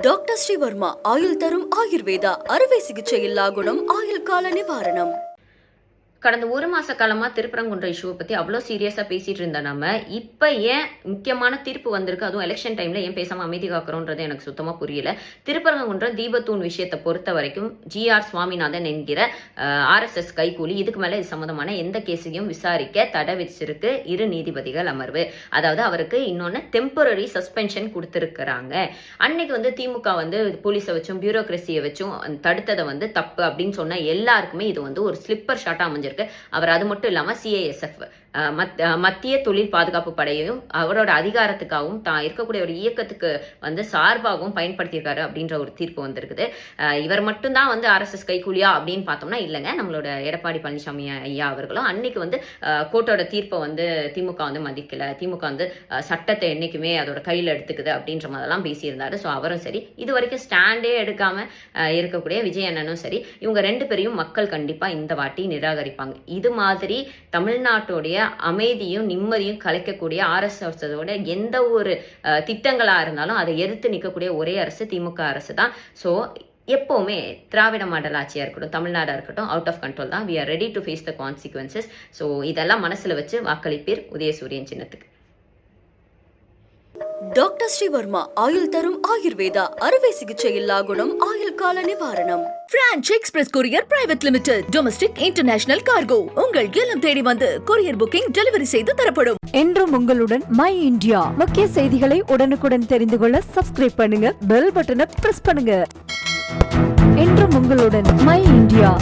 Doctor Sreevarma ஆயுள் தரும் ஆயுர்வேதா அறுவை சிகிச்சை இல்லா குணம் ஆயுள் கால நிவாரணம். கடந்த ஒரு மாச காலமா திருப்பரங்குன்றம் இஷ்யூவை பத்தி அவ்வளோ சீரியஸா பேசிட்டு இருந்த நம்ம இப்ப ஏன் முக்கியமான தீர்ப்பு வந்திருக்கு, அதுவும் எலெக்ஷன் டைம்ல ஏன் பேசாம அமைதி காக்கிறோன்றது எனக்கு சுத்தமா புரியல. திருப்பரங்குன்றம் தீபத்தூண் விஷயத்தை பொறுத்த வரைக்கும் GR சுவாமிநாதன் என்கிற RSS கைகூலி இதுக்கு மேல இது சம்பந்தமான எந்த கேஸையும் விசாரிக்க தடை விதிச்சிருக்கு இரு நீதிபதிகள் அமர்வு. அதாவது அவருக்கு இன்னொன்னு டெம்பரரி சஸ்பென்ஷன் கொடுத்திருக்கிறாங்க. அன்னைக்கு திமுக போலீஸை வச்சும் பியூரோக்ரஸியை வச்சும் தடுத்ததை தப்பு அப்படின்னு சொன்ன எல்லாருக்குமே இது ஒரு ஸ்லிப்பர் ஷாட்டா அமைஞ்சிருக்கு. அவர் அது மட்டும் இல்லாம CISF மத்திய தொழில் பாதுகாப்பு படையையும் அவரோட அதிகாரத்துக்காகவும் தான் இருக்கக்கூடிய ஒரு இயக்கத்துக்கு சார்பாகவும் பயன்படுத்தியிருக்காரு அப்படின்ற ஒரு தீர்ப்பு வந்திருக்குது. இவர் மட்டும்தான் RSS கைகூலியா அப்படின்னு பார்த்தோம்னா இல்லைங்க. நம்மளோட எடப்பாடி பழனிசாமி ஐயா அவர்களும் அன்னைக்கு கோர்ட்டோட தீர்ப்பை திமுக மதிக்கல, திமுக சட்டத்தை என்னைக்குமே அதோட கையில் எடுத்துக்குது அப்படின்ற மாதிரிலாம் பேசியிருந்தாரு. ஸோ அவரும் சரி, இது வரைக்கும் ஸ்டாண்டே எடுக்காம இருக்கக்கூடிய விஜய் அண்ணனும் சரி, இவங்க ரெண்டு பேரையும் மக்கள் கண்டிப்பா இந்த வாட்டி நிராகரிப்பாங்க. இது மாதிரி தமிழ்நாட்டுடைய அமைதியும் நிம்மதியும் கலைக்கக்கூடிய RSSோட எந்த ஒரு திட்டங்களா இருந்தாலும் அதை எதிர்த்து நிற்கக்கூடிய ஒரே அரசு திமுக அரசு தான். ஸோ எப்பவுமே திராவிட மாடல் ஆட்சியா இருக்கட்டும், தமிழ்நாடா இருக்கட்டும், அவுட் ஆஃப் கண்ட்ரோல் தான். we are ready to face the consequences. So இதெல்லாம் மனசுல வச்சு வாக்களிப்பீர் உதயசூரியன் சின்னத்துக்கு. டாக்டர் ஸ்ரீவர்மா ஆயுள் தரும் ஆயுர்வேதா அறுவை சிகிச்சை இல்லா குணம் ஆயுள் கால நிவாரணம். Branch express courier private limited. Domestic international cargo உங்கள் இல்லம் தேடி வந்து கொரியர் புக்கிங் டெலிவரி செய்து தரப்படும். என்றும் உங்களுடன் மை இந்தியா. முக்கிய செய்திகளை உடனுக்குடன் தெரிந்து கொள்ள சப்ஸ்கிரைப் பண்ணுங்க, பெல் பட்டனை பிரஸ் பண்ணுங்க. என்றும் உங்களுடன் மை இந்தியா.